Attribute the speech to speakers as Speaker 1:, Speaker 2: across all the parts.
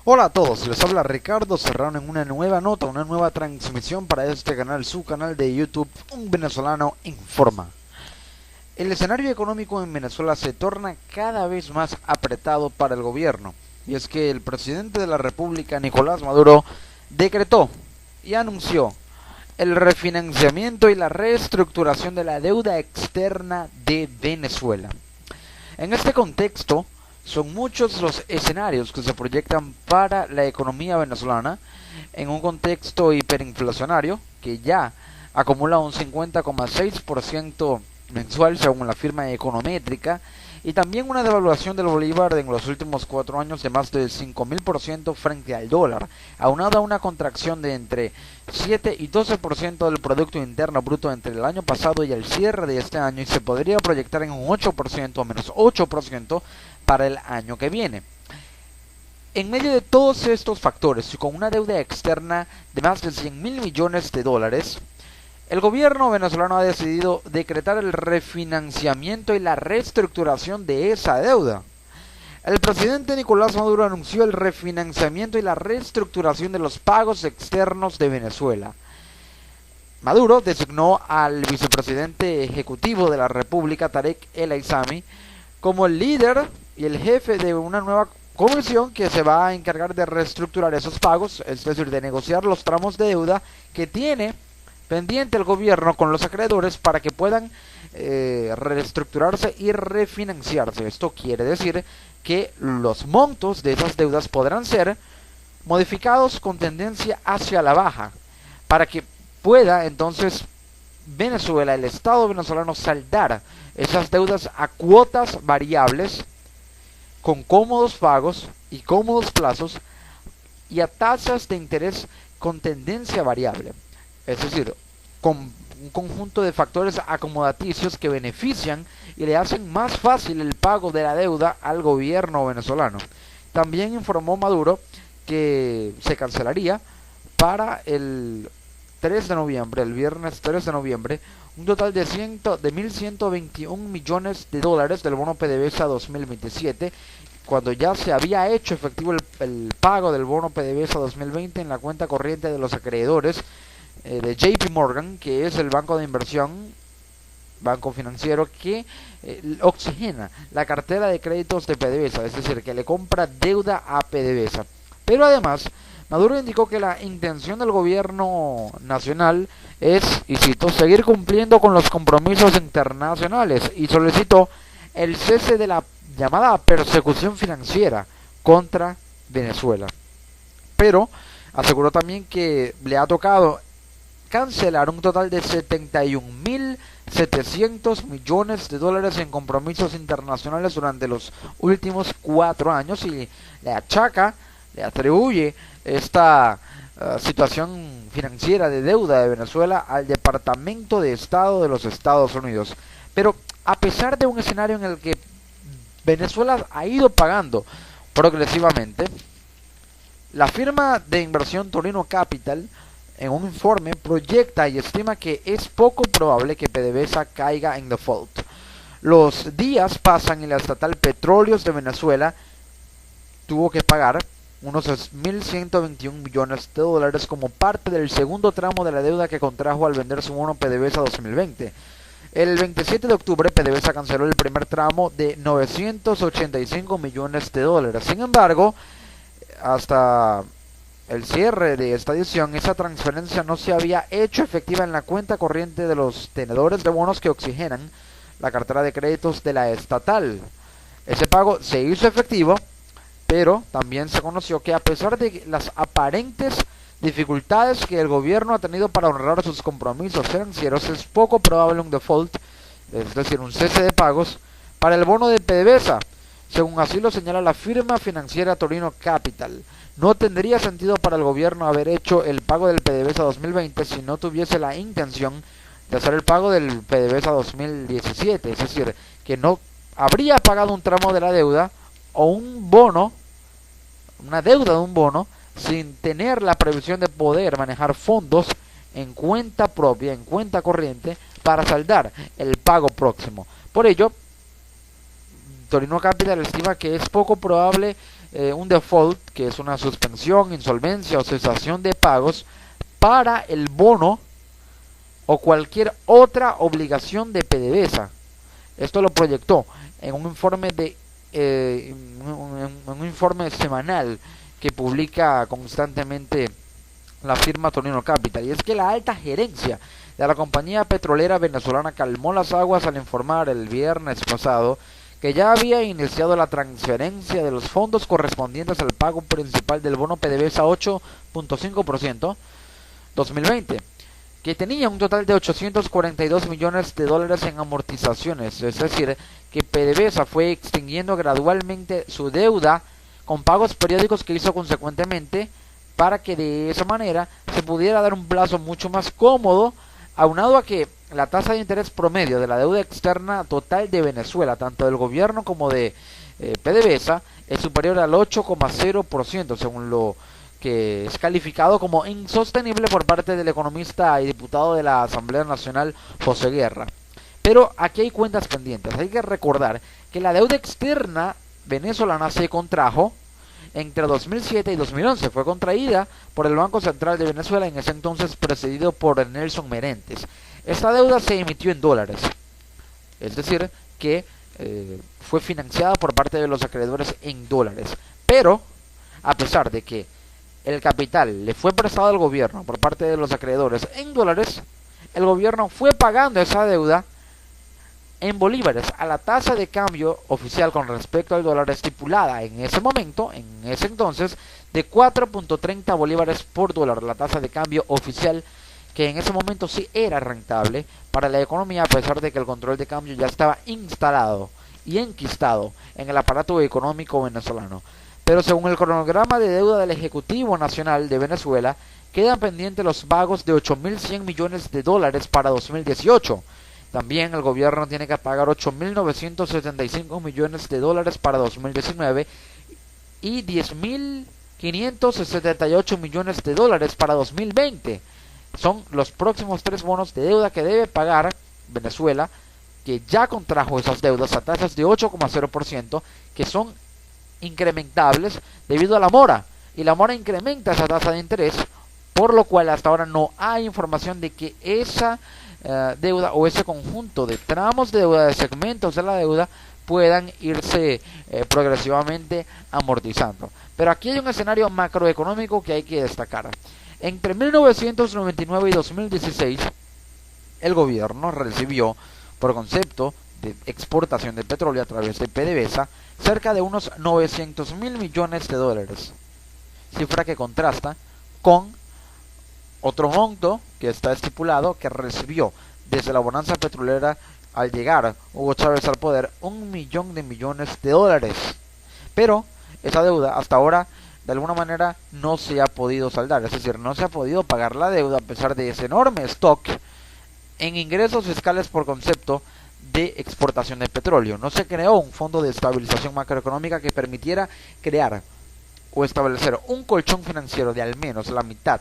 Speaker 1: Hola a todos, les habla Ricardo Serrano en una nueva nota, una nueva transmisión para este canal, su canal de YouTube, Un Venezolano Informa. El escenario económico en Venezuela se torna cada vez más apretado para el gobierno, y es que el presidente de la República, Nicolás Maduro, decretó y anunció el refinanciamiento y la reestructuración de la deuda externa de Venezuela. En este contexto, son muchos los escenarios que se proyectan para la economía venezolana en un contexto hiperinflacionario que ya acumula un 50,6% mensual según la firma econométrica, y también una devaluación del bolívar en los últimos 4 años de más del 5.000% frente al dólar, aunado a una contracción de entre 7 y 12% del Producto Interno Bruto entre el año pasado y el cierre de este año, y se podría proyectar en un 8% o menos 8% para el año que viene. En medio de todos estos factores y con una deuda externa de más de 100.000 millones de dólares, el gobierno venezolano ha decidido decretar el refinanciamiento y la reestructuración de esa deuda. El presidente Nicolás Maduro anunció el refinanciamiento y la reestructuración de los pagos externos de Venezuela. Maduro designó al vicepresidente ejecutivo de la República, Tarek El Aissami, como el líder y el jefe de una nueva comisión que se va a encargar de reestructurar esos pagos, es decir, de negociar los tramos de deuda que tiene pendiente el gobierno con los acreedores para que puedan reestructurarse y refinanciarse. Esto quiere decir que los montos de esas deudas podrán ser modificados con tendencia hacia la baja para que pueda entonces Venezuela, el Estado venezolano, saldar esas deudas a cuotas variables con cómodos pagos y cómodos plazos y a tasas de interés con tendencia variable. Es decir, con un conjunto de factores acomodaticios que benefician y le hacen más fácil el pago de la deuda al gobierno venezolano. También informó Maduro que se cancelaría para el 3 de noviembre, el viernes 3 de noviembre, un total de 1.121 millones de dólares del bono PDVSA 2027, cuando ya se había hecho efectivo el pago del bono PDVSA 2020 en la cuenta corriente de los acreedores de JP Morgan, que es el banco de inversión, banco financiero que oxigena la cartera de créditos de PDVSA, es decir, que le compra deuda a PDVSA. Pero además, Maduro indicó que la intención del gobierno nacional es, y cito, seguir cumpliendo con los compromisos internacionales, y solicitó el cese de la llamada persecución financiera contra Venezuela. Pero aseguró también que le ha tocado cancelar un total de 71.700 millones de dólares en compromisos internacionales durante los últimos 4 años, y le atribuye esta situación financiera de deuda de Venezuela al Departamento de Estado de los Estados Unidos. Pero a pesar de un escenario en el que Venezuela ha ido pagando progresivamente, la firma de inversión Torino Capital en un informe proyecta y estima que es poco probable que PDVSA caiga en default. Los días pasan y la estatal Petróleos de Venezuela tuvo que pagar unos 1.121 millones de dólares como parte del segundo tramo de la deuda que contrajo al vender su bono PDVSA 2020. El 27 de octubre PDVSA canceló el primer tramo de 985 millones de dólares. Sin embargo, hasta el cierre de esta edición, esa transferencia no se había hecho efectiva en la cuenta corriente de los tenedores de bonos que oxigenan la cartera de créditos de la estatal. Ese pago se hizo efectivo, pero también se conoció que a pesar de las aparentes dificultades que el gobierno ha tenido para honrar sus compromisos financieros, es poco probable un default, es decir, un cese de pagos, para el bono de PDVSA, según así lo señala la firma financiera Torino Capital. No tendría sentido para el gobierno haber hecho el pago del PDVSA 2020 si no tuviese la intención de hacer el pago del PDVSA 2017, es decir, que no habría pagado un tramo de la deuda o un bono, una deuda de un bono, sin tener la previsión de poder manejar fondos en cuenta propia, en cuenta corriente, para saldar el pago próximo. Por ello, Torino Capital estima que es poco probable un default, que es una suspensión, insolvencia o cesación de pagos para el bono o cualquier otra obligación de PDVSA. Esto lo proyectó en un informe un informe semanal que publica constantemente la firma Tonino Capital. Y es que la alta gerencia de la compañía petrolera venezolana calmó las aguas al informar el viernes pasado que ya había iniciado la transferencia de los fondos correspondientes al pago principal del bono PDVSA 8.5% 2020, que tenía un total de 842 millones de dólares en amortizaciones. Es decir, que PDVSA fue extinguiendo gradualmente su deuda con pagos periódicos que hizo consecuentemente, para que de esa manera se pudiera dar un plazo mucho más cómodo, aunado a que la tasa de interés promedio de la deuda externa total de Venezuela, tanto del gobierno como de PDVSA, es superior al 8,0%, según lo que es calificado como insostenible por parte del economista y diputado de la Asamblea Nacional, José Guerra. Pero aquí hay cuentas pendientes. Hay que recordar que la deuda externa venezolana se contrajo entre 2007 y 2011. Fue contraída por el Banco Central de Venezuela, en ese entonces presidido por Nelson Merentes. Esta deuda se emitió en dólares, es decir, que fue financiada por parte de los acreedores en dólares. Pero, a pesar de que el capital le fue prestado al gobierno por parte de los acreedores en dólares, el gobierno fue pagando esa deuda en bolívares a la tasa de cambio oficial con respecto al dólar estipulada en ese momento, en ese entonces, de 4.30 bolívares por dólar, la tasa de cambio oficial, que en ese momento sí era rentable para la economía, a pesar de que el control de cambio ya estaba instalado y enquistado en el aparato económico venezolano. Pero según el cronograma de deuda del Ejecutivo Nacional de Venezuela, quedan pendientes los pagos de 8.100 millones de dólares para 2018. También el gobierno tiene que pagar 8.975 millones de dólares para 2019 y 10.578 millones de dólares para 2020. Son los próximos 3 bonos de deuda que debe pagar Venezuela, que ya contrajo esas deudas a tasas de 8,0%, que son incrementables debido a la mora, y la mora incrementa esa tasa de interés, por lo cual hasta ahora no hay información de que esa deuda o ese conjunto de tramos de deuda, de segmentos de la deuda, puedan irse progresivamente amortizando. Pero aquí hay un escenario macroeconómico que hay que destacar. Entre 1999 y 2016, el gobierno recibió, por concepto de exportación de petróleo a través de PDVSA, cerca de unos 900.000 millones de dólares, cifra que contrasta con otro monto que está estipulado que recibió desde la bonanza petrolera al llegar Hugo Chávez al poder, 1.000.000 de millones de dólares. Pero esa deuda hasta ahora de alguna manera no se ha podido saldar, es decir, no se ha podido pagar la deuda a pesar de ese enorme stock en ingresos fiscales por concepto de exportación de petróleo. No se creó un fondo de estabilización macroeconómica que permitiera crear o establecer un colchón financiero de al menos la mitad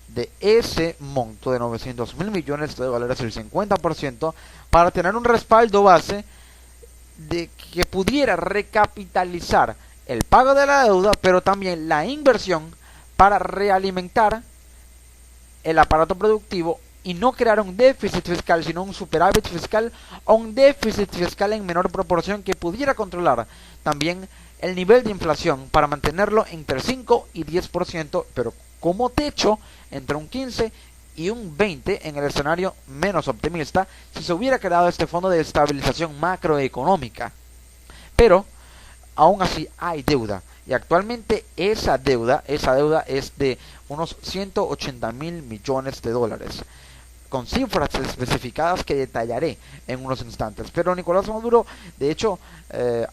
Speaker 1: de ese monto de 900.000 millones de dólares, el 50%, para tener un respaldo base de que pudiera recapitalizar el pago de la deuda, pero también la inversión para realimentar el aparato productivo y no crear un déficit fiscal, sino un superávit fiscal o un déficit fiscal en menor proporción que pudiera controlar también el nivel de inflación para mantenerlo entre 5 y 10%, pero como techo entre un 15 y un 20 en el escenario menos optimista, si se hubiera creado este fondo de estabilización macroeconómica. Pero aún así hay deuda, y actualmente esa deuda es de unos 180.000 millones de dólares, con cifras especificadas que detallaré en unos instantes. Pero Nicolás Maduro, de hecho,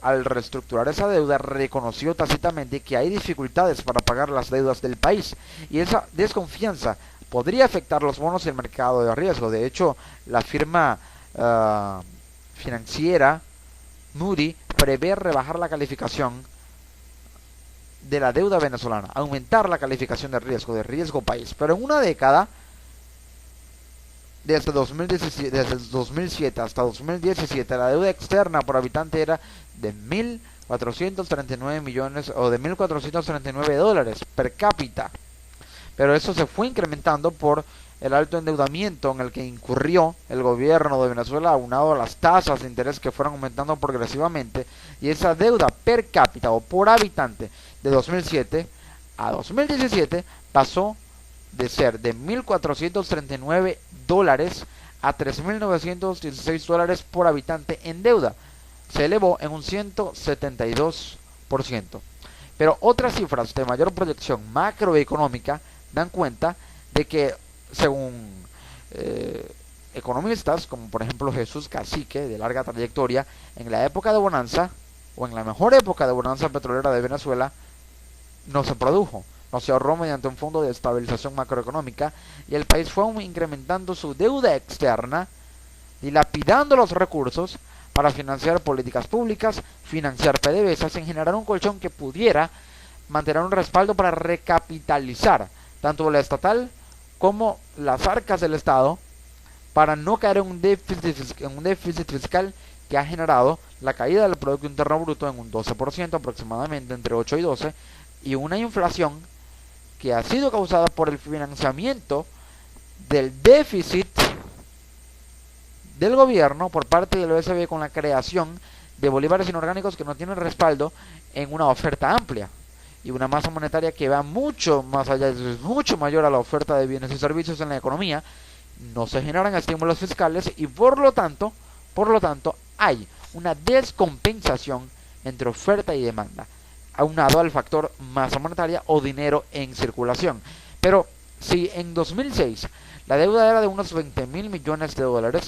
Speaker 1: al reestructurar esa deuda, reconoció tácitamente que hay dificultades para pagar las deudas del país, y esa desconfianza podría afectar los bonos y el mercado de riesgo. De hecho, la firma financiera Moody prevé rebajar la calificación de la deuda venezolana, aumentar la calificación de riesgo país. Pero en una década, desde 2007 hasta 2017, la deuda externa por habitante era de 439 millones o de 1.439 dólares per cápita. Pero eso se fue incrementando por el alto endeudamiento en el que incurrió el gobierno de Venezuela, aunado a las tasas de interés que fueron aumentando progresivamente, y esa deuda per cápita o por habitante de 2007 a 2017 pasó de ser de 1.439 dólares a 3.916 dólares por habitante en deuda. Se elevó en un 172%. Pero otras cifras de mayor proyección macroeconómica dan cuenta de que, según economistas, como por ejemplo Jesús Cacique, de larga trayectoria, en la época de bonanza, o en la mejor época de bonanza petrolera de Venezuela, no se produjo, no se ahorró mediante un fondo de estabilización macroeconómica, y el país fue incrementando su deuda externa, dilapidando los recursos para financiar políticas públicas, financiar PDVSA, sin generar un colchón que pudiera mantener un respaldo para recapitalizar tanto la estatal como las arcas del Estado, para no caer en un déficit fiscal que ha generado la caída del Producto Interno Bruto en un 12% aproximadamente, entre 8 y 12, y una inflación que ha sido causada por el financiamiento del déficit del gobierno por parte del OSB, con la creación de bolívares inorgánicos que no tienen respaldo en una oferta amplia y una masa monetaria que va mucho más allá, es mucho mayor a la oferta de bienes y servicios en la economía. No se generan estímulos fiscales y por lo tanto hay una descompensación entre oferta y demanda, aunado al factor masa monetaria o dinero en circulación. Pero si en 2006 la deuda era de unos 20.000 millones de dólares,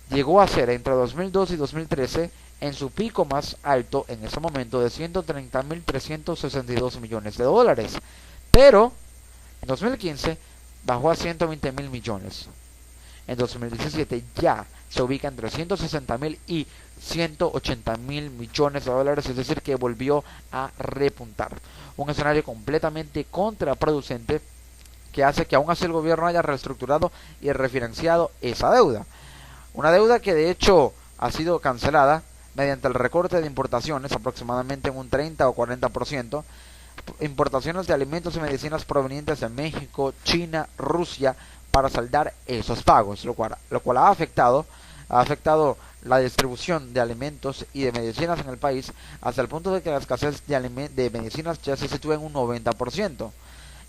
Speaker 1: llegó a ser entre 2002 y 2013 en su pico más alto en ese momento de 130.362 millones de dólares. Pero en 2015 bajó a 120.000 millones. En 2017 ya se ubica entre 160.000 y 180.000 millones de dólares, es decir, que volvió a repuntar. Un escenario completamente contraproducente que hace que aún así el gobierno haya reestructurado y refinanciado esa deuda. Una deuda que de hecho ha sido cancelada mediante el recorte de importaciones, aproximadamente en un 30 o 40%, importaciones de alimentos y medicinas provenientes de México, China, Rusia, para saldar esos pagos, lo cual ha afectado la distribución de alimentos y de medicinas en el país, hasta el punto de que la escasez de medicinas ya se sitúa en un 90%,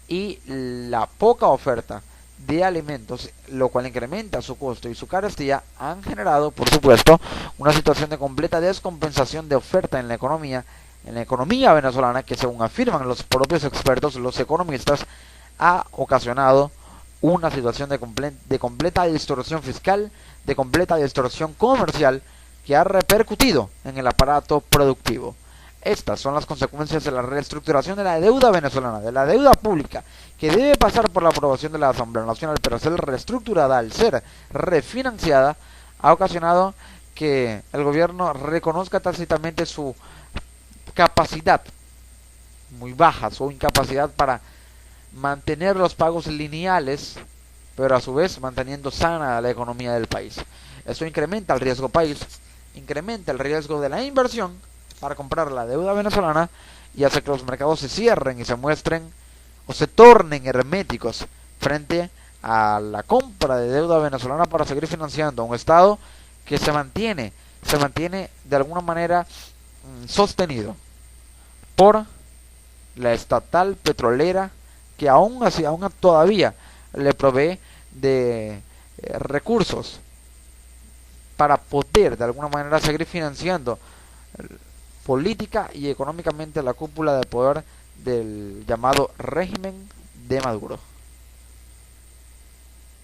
Speaker 1: y la poca oferta de alimentos, lo cual incrementa su costo y su carestía, han generado, por supuesto, una situación de completa descompensación de oferta en la economía venezolana, que, según afirman los propios expertos, los economistas, ha ocasionado una situación de completa distorsión fiscal, de completa distorsión comercial, que ha repercutido en el aparato productivo. Estas son las consecuencias de la reestructuración de la deuda venezolana, de la deuda pública, que debe pasar por la aprobación de la Asamblea Nacional, pero ser reestructurada, al ser refinanciada, ha ocasionado que el gobierno reconozca tácitamente su capacidad muy baja, su incapacidad para mantener los pagos lineales, pero a su vez manteniendo sana la economía del país. Eso incrementa el riesgo país, incrementa el riesgo de la inversión para comprar la deuda venezolana, y hace que los mercados se cierren y se muestren o se tornen herméticos frente a la compra de deuda venezolana para seguir financiando a un Estado que se mantiene de alguna manera sostenido por la estatal petrolera, que aún todavía le provee de recursos para poder de alguna manera seguir financiando política y económicamente la cúpula de poder del llamado régimen de Maduro.